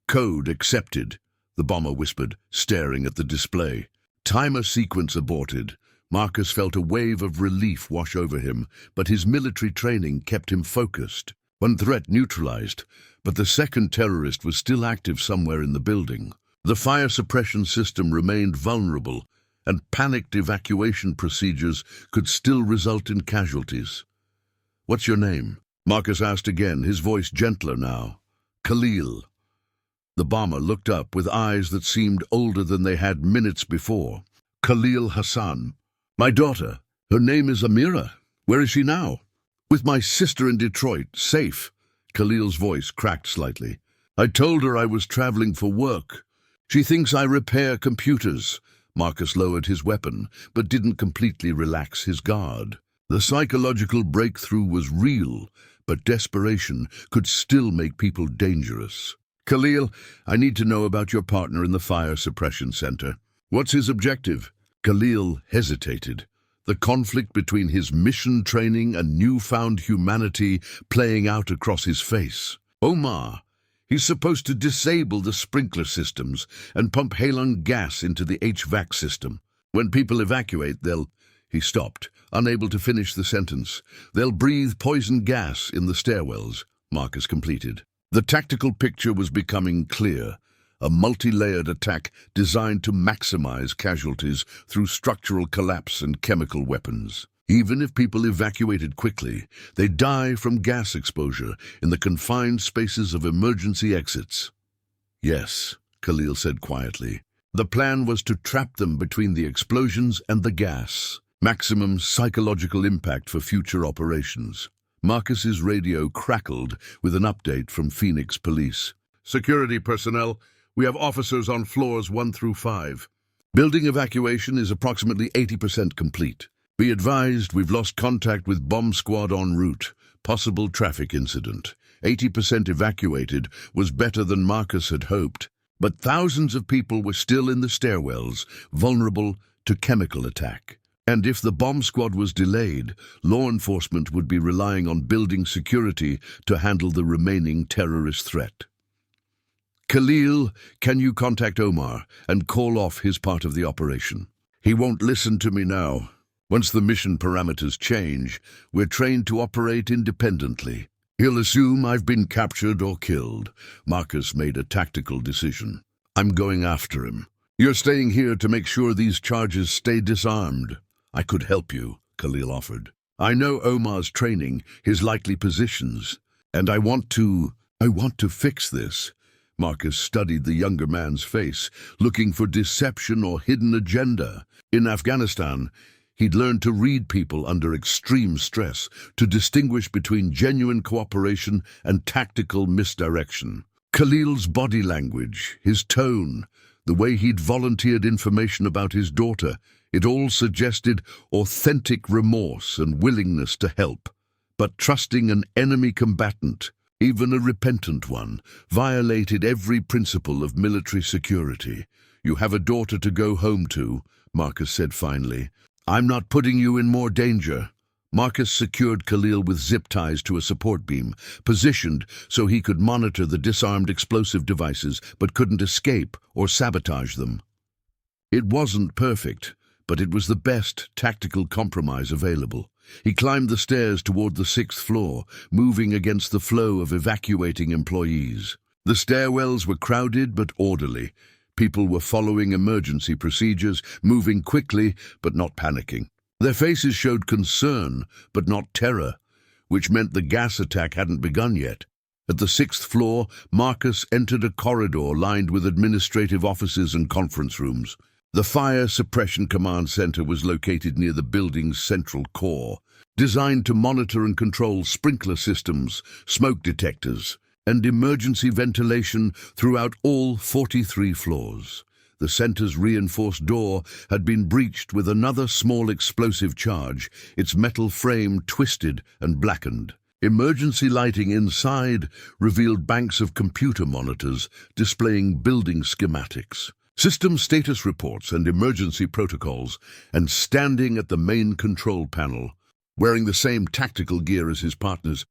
Code accepted, the bomber whispered, staring at the display. Timer sequence aborted. Marcus felt a wave of relief wash over him, but his military training kept him focused. One threat neutralized, but the second terrorist was still active somewhere in the building. The fire suppression system remained vulnerable, and panicked evacuation procedures could still result in casualties. What's your name? Marcus asked again, his voice gentler now. Khalil. The bomber looked up with eyes that seemed older than they had minutes before. Khalil Hassan. My daughter. Her name is Amira. Where is she now? With my sister in Detroit, safe. Khalil's voice cracked slightly. I told her I was traveling for work. She thinks I repair computers. Marcus lowered his weapon, but didn't completely relax his guard. The psychological breakthrough was real, but desperation could still make people dangerous. Khalil, I need to know about your partner in the fire suppression center. What's his objective? Khalil hesitated, the conflict between his mission training and newfound humanity playing out across his face. Omar. He's supposed to disable the sprinkler systems and pump halon gas into the HVAC system. When people evacuate, they'll... He stopped, unable to finish the sentence. They'll breathe poison gas in the stairwells, Marcus completed. The tactical picture was becoming clear. A multi-layered attack designed to maximize casualties through structural collapse and chemical weapons. Even if people evacuated quickly, they die from gas exposure in the confined spaces of emergency exits. Yes, Khalil said quietly. The plan was to trap them between the explosions and the gas. Maximum psychological impact for future operations. Marcus's radio crackled with an update from Phoenix Police. Security personnel, we have officers on floors 1 through 5. Building evacuation is approximately 80% complete. Be advised, we've lost contact with bomb squad en route. Possible traffic incident. 80% evacuated was better than Marcus had hoped, but thousands of people were still in the stairwells, vulnerable to chemical attack. And if the bomb squad was delayed, law enforcement would be relying on building security to handle the remaining terrorist threat. Khalil, can you contact Omar and call off his part of the operation? He won't listen to me now. Once the mission parameters change, we're trained to operate independently. He'll assume I've been captured or killed. Marcus made a tactical decision. I'm going after him. You're staying here to make sure these charges stay disarmed. I could help you, Khalil offered. I know Omar's training, his likely positions, and I want to fix this. Marcus studied the younger man's face, looking for deception or hidden agenda. In Afghanistan, he'd learned to read people under extreme stress, to distinguish between genuine cooperation and tactical misdirection. Khalil's body language, his tone, the way he'd volunteered information about his daughter, It all suggested authentic remorse and willingness to help, but trusting an enemy combatant, even a repentant one, violated every principle of military security. "You have a daughter to go home to," Marcus said finally. "I'm not putting you in more danger." Marcus secured Khalil with zip ties to a support beam, positioned so he could monitor the disarmed explosive devices but couldn't escape or sabotage them. It wasn't perfect, but it was the best tactical compromise available. He climbed the stairs toward the 6th floor, moving against the flow of evacuating employees. The stairwells were crowded but orderly. People were following emergency procedures, moving quickly but not panicking. Their faces showed concern but not terror, which meant the gas attack hadn't begun yet. At the 6th floor, Marcus entered a corridor lined with administrative offices and conference rooms. The Fire Suppression Command Center was located near the building's central core, designed to monitor and control sprinkler systems, smoke detectors, and emergency ventilation throughout all 43 floors. The center's reinforced door had been breached with another small explosive charge, its metal frame twisted and blackened. Emergency lighting inside revealed banks of computer monitors displaying building schematics, system status reports and emergency protocols, and standing at the main control panel, wearing the same tactical gear as his partners,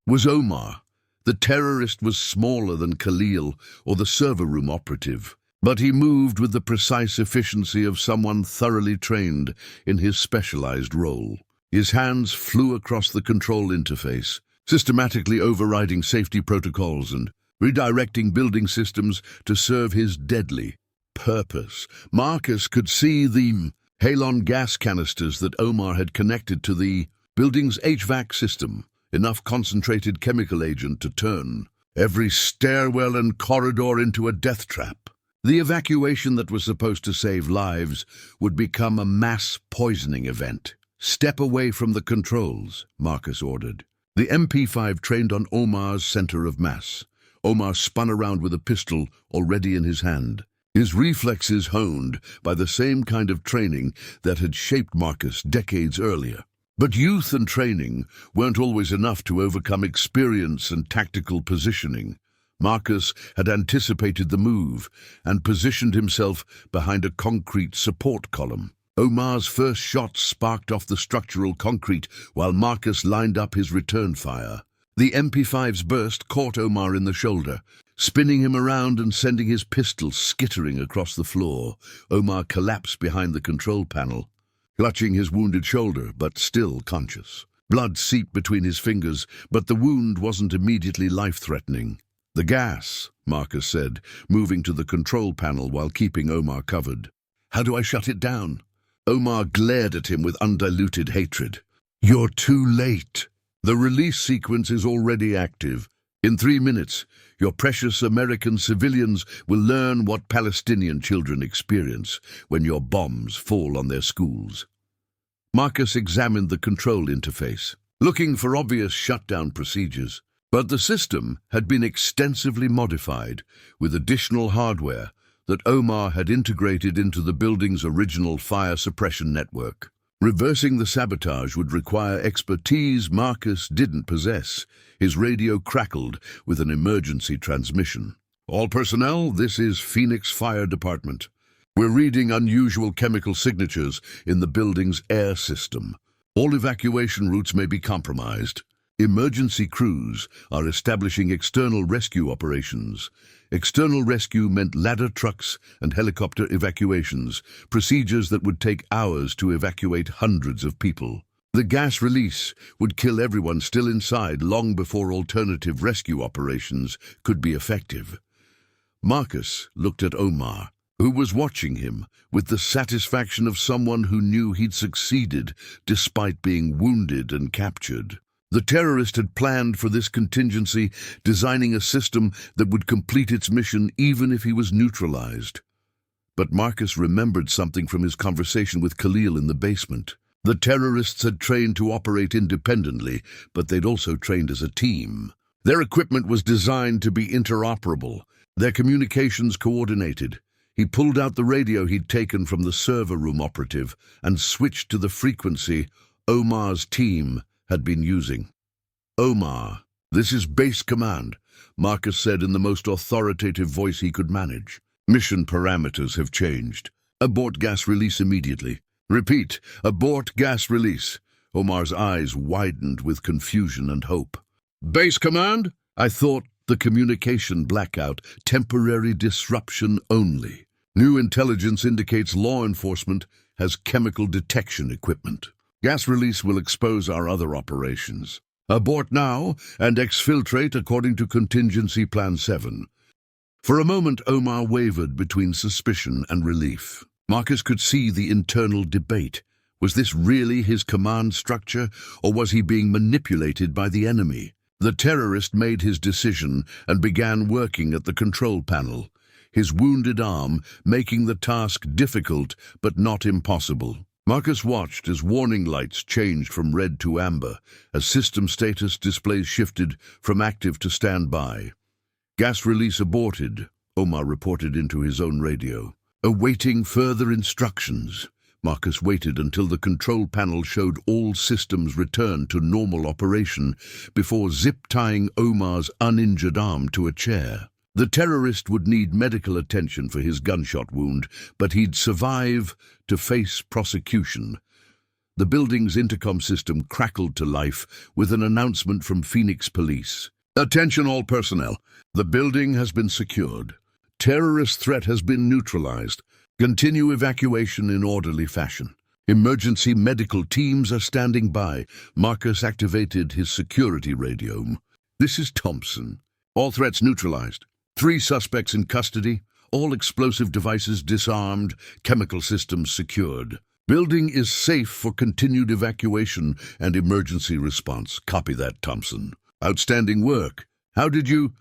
was Omar. The terrorist was smaller than Khalil or the server room operative, but he moved with the precise efficiency of someone thoroughly trained in his specialized role. His hands flew across the control interface, systematically overriding safety protocols and redirecting building systems to serve his deadly purpose. Marcus could see the halon gas canisters that Omar had connected to the building's HVAC system, enough concentrated chemical agent to turn every stairwell and corridor into a death trap. The evacuation that was supposed to save lives would become a mass poisoning event. "Step away from the controls," Marcus ordered. The MP5 trained on Omar's center of mass. Omar spun around with a pistol already in his hand, his reflexes honed by the same kind of training that had shaped Marcus decades earlier. But youth and training weren't always enough to overcome experience and tactical positioning. Marcus had anticipated the move and positioned himself behind a concrete support column. Omar's first shot sparked off the structural concrete while Marcus lined up his return fire. The MP5's burst caught Omar in the shoulder, spinning him around and sending his pistol skittering across the floor. Omar collapsed behind the control panel, clutching his wounded shoulder, but still conscious. Blood seeped between his fingers, but the wound wasn't immediately life-threatening. "The gas," Marcus said, moving to the control panel while keeping Omar covered. "How do I shut it down?" Omar glared at him with undiluted hatred. "You're too late. The release sequence is already active. In 3 minutes, your precious American civilians will learn what Palestinian children experience when your bombs fall on their schools." Marcus examined the control interface, looking for obvious shutdown procedures. But the system had been extensively modified with additional hardware that Omar had integrated into the building's original fire suppression network. Reversing the sabotage would require expertise Marcus didn't possess. His radio crackled with an emergency transmission. "All personnel, this is Phoenix Fire Department. We're reading unusual chemical signatures in the building's air system. All evacuation routes may be compromised. Emergency crews are establishing external rescue operations. External rescue meant ladder trucks and helicopter evacuations, procedures that would take hours to evacuate hundreds of people. The gas release would kill everyone still inside long before alternative rescue operations could be effective." Marcus looked at Omar, who was watching him with the satisfaction of someone who knew he'd succeeded despite being wounded and captured. The terrorist had planned for this contingency, designing a system that would complete its mission even if he was neutralized. But Marcus remembered something from his conversation with Khalil in the basement. The terrorists had trained to operate independently, but they'd also trained as a team. Their equipment was designed to be interoperable, their communications coordinated. He pulled out the radio he'd taken from the server room operative and switched to the frequency Omar's team had been using. "Omar, this is base command," Marcus said in the most authoritative voice he could manage. "Mission parameters have changed. Abort gas release immediately." "Repeat, abort gas release." Omar's eyes widened with confusion and hope. "Base command?" "I thought the communication blackout, temporary disruption only. New intelligence indicates law enforcement has chemical detection equipment. Gas release will expose our other operations. Abort now and exfiltrate according to Contingency Plan 7. For a moment, Omar wavered between suspicion and relief. Marcus could see the internal debate. Was this really his command structure, or was he being manipulated by the enemy? The terrorist made his decision and began working at the control panel, his wounded arm making the task difficult but not impossible. Marcus watched as warning lights changed from red to amber, as system status displays shifted from active to standby. "Gas release aborted," Omar reported into his own radio. Awaiting further instructions. Marcus waited until the control panel showed all systems returned to normal operation before zip-tying Omar's uninjured arm to a chair. The terrorist would need medical attention for his gunshot wound, but he'd survive to face prosecution. The building's intercom system crackled to life with an announcement from Phoenix Police. "Attention all personnel. The building has been secured. Terrorist threat has been neutralized. Continue evacuation in orderly fashion. Emergency medical teams are standing by." Marcus activated his security radio. "This is Thompson. All threats neutralized. 3 suspects in custody. All explosive devices disarmed. Chemical systems secured. Building is safe for continued evacuation and emergency response." "Copy that, Thompson." "Outstanding work. How did you—"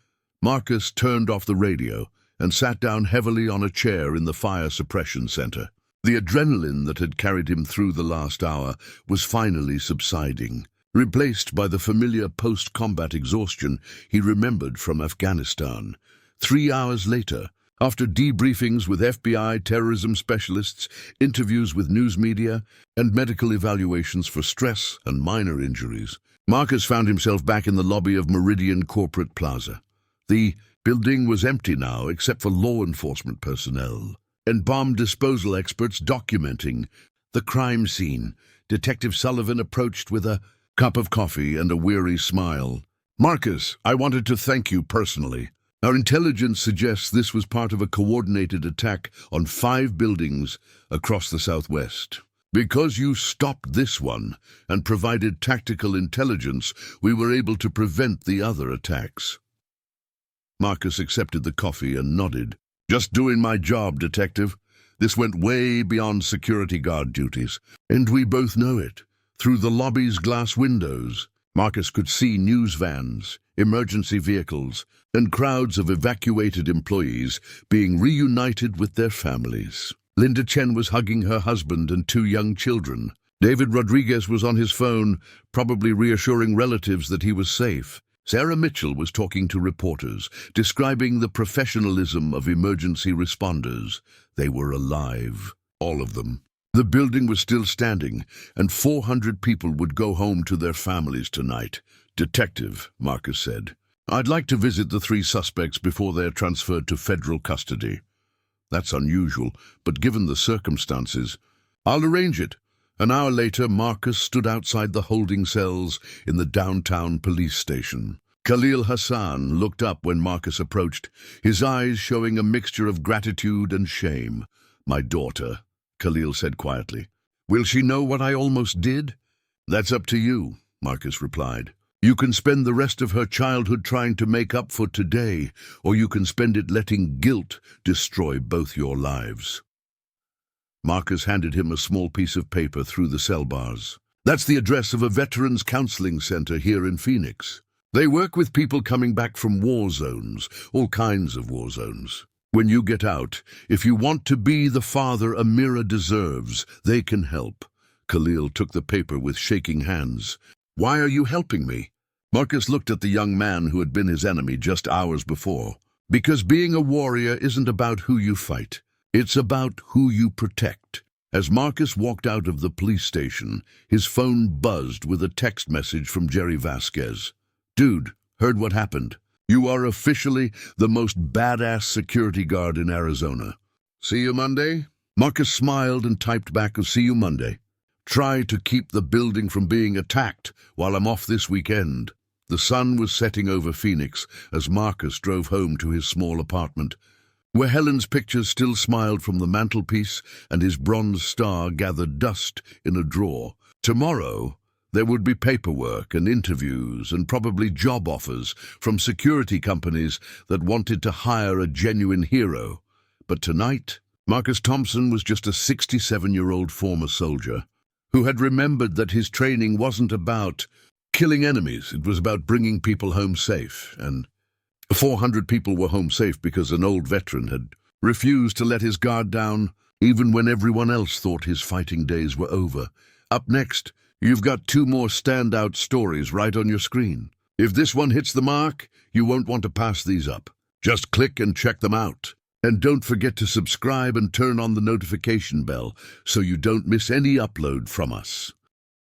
Marcus turned off the radio and sat down heavily on a chair in the fire suppression center. The adrenaline that had carried him through the last hour was finally subsiding, replaced by the familiar post-combat exhaustion he remembered from Afghanistan. 3 hours later, after debriefings with FBI terrorism specialists, interviews with news media, and medical evaluations for stress and minor injuries, Marcus found himself back in the lobby of Meridian Corporate Plaza. The building was empty now, except for law enforcement personnel and bomb disposal experts documenting the crime scene. Detective Sullivan approached with a cup of coffee and a weary smile. "Marcus, I wanted to thank you personally. Our intelligence suggests this was part of a coordinated attack on 5 buildings across the Southwest. Because you stopped this one and provided tactical intelligence, we were able to prevent the other attacks." Marcus accepted the coffee and nodded. "Just doing my job, Detective. This went way beyond security guard duties, and we both know it. Through the lobby's glass windows, Marcus could see news vans, emergency vehicles, and crowds of evacuated employees being reunited with their families. Linda Chen was hugging her husband and 2 young children. David Rodriguez was on his phone, probably reassuring relatives that he was safe. Sarah Mitchell was talking to reporters, describing the professionalism of emergency responders. They were alive, all of them. The building was still standing, and 400 people would go home to their families tonight. "Detective," Marcus said, "I'd like to visit the 3 suspects before they're transferred to federal custody." "That's unusual, but given the circumstances—" "I'll arrange it." An hour later, Marcus stood outside the holding cells in the downtown police station. Khalil Hassan looked up when Marcus approached, his eyes showing a mixture of gratitude and shame. "My daughter," Khalil said quietly. "Will she know what I almost did?" "That's up to you," Marcus replied. "You can spend the rest of her childhood trying to make up for today, or you can spend it letting guilt destroy both your lives." Marcus handed him a small piece of paper through the cell bars. "That's the address of a veterans counseling center here in Phoenix. They work with people coming back from war zones, all kinds of war zones. When you get out, if you want to be the father Amira deserves, they can help." Khalil took the paper with shaking hands. "Why are you helping me?" Marcus looked at the young man who had been his enemy just hours before. "Because being a warrior isn't about who you fight. It's about who you protect. As Marcus walked out of the police station, his phone buzzed with a text message from Jerry Vasquez. "Dude, heard what happened? You are officially the most badass security guard in Arizona. See you Monday?" Marcus smiled and typed back, "See you Monday. Try to keep the building from being attacked while I'm off this weekend." The sun was setting over Phoenix as Marcus drove home to his small apartment, where Helen's pictures still smiled from the mantelpiece and his bronze star gathered dust in a drawer. Tomorrow, there would be paperwork and interviews and probably job offers from security companies that wanted to hire a genuine hero. But tonight, Marcus Thompson was just a 67-year-old former soldier who had remembered that his training wasn't about killing enemies. It was about bringing people home safe, and 400 people were home safe because an old veteran had refused to let his guard down even when everyone else thought his fighting days were over. Up next, you've got 2 more standout stories right on your screen. If this one hits the mark, you won't want to pass these up. Just click and check them out. And don't forget to subscribe and turn on the notification bell so you don't miss any upload from us.